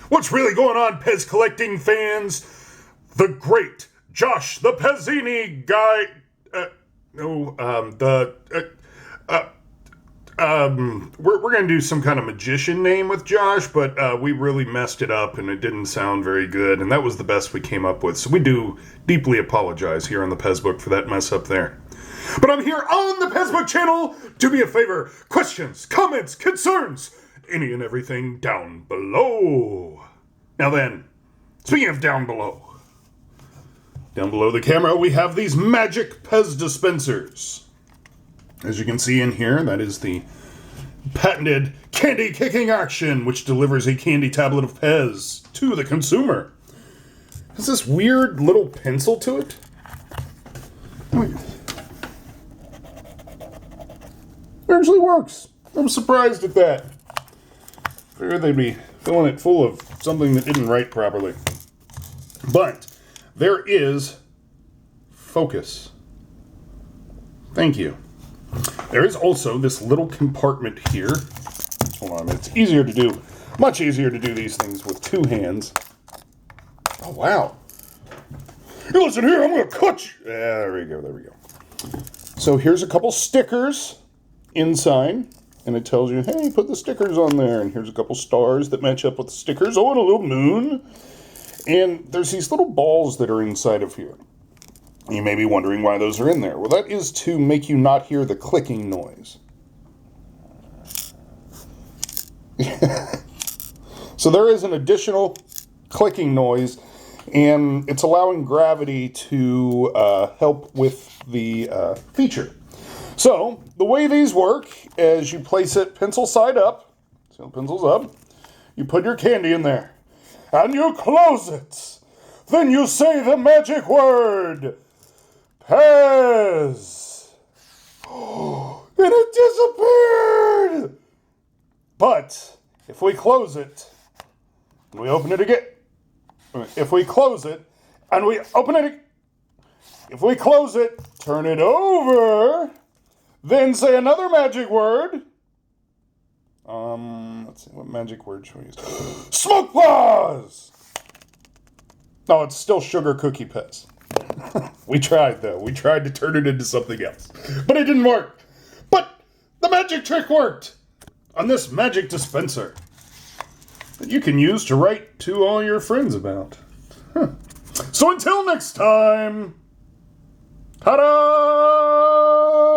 What's really going on, PEZ collecting fans? The great Josh the Pezzini guy. We're gonna do some kind of magician name with Josh, but we really messed it up and it didn't sound very good, and that was the best we came up with. So we do deeply apologize here on the PEZ book for that mess up there. But I'm here on the PEZ book channel. Do me a favor: questions, comments, concerns, any and everything down below. Now then, speaking of down below the camera, we have these magic PEZ dispensers. As you can see in here, that is the patented candy kicking action, which delivers a candy tablet of PEZ to the consumer. Has this weird little pencil to it. It actually works. I'm surprised at that. Figured they'd be filling it full of something that didn't write properly. But there is focus. Thank you. There is also this little compartment here. Hold on a minute. It's easier to do, much easier to do these things with two hands. Oh, wow. Hey, listen here, I'm going to cut you. There we go. So here's a couple stickers inside. And it tells you, hey, put the stickers on there. And here's a couple stars that match up with the stickers. Oh, and a little moon. And there's these little balls that are inside of here. You may be wondering why those are in there. Well, that is to make you not hear the clicking noise. So there is an additional clicking noise, and it's allowing gravity to help with the feature. So the way these work is you place it pencil side up, so pencils up, you put your candy in there, and you close it. Then you say the magic word, PEZ. And it disappeared. But if we close it, and we open it again, if we close it, and we open it, if we close it, turn it over, then say another magic word. Let's see, what magic word should we use? Smoke pause! No, it's still sugar cookie PEZ. We tried, though. We tried to turn it into something else. But it didn't work. But the magic trick worked on this magic dispenser that you can use to write to all your friends about. So until next time, ta-da!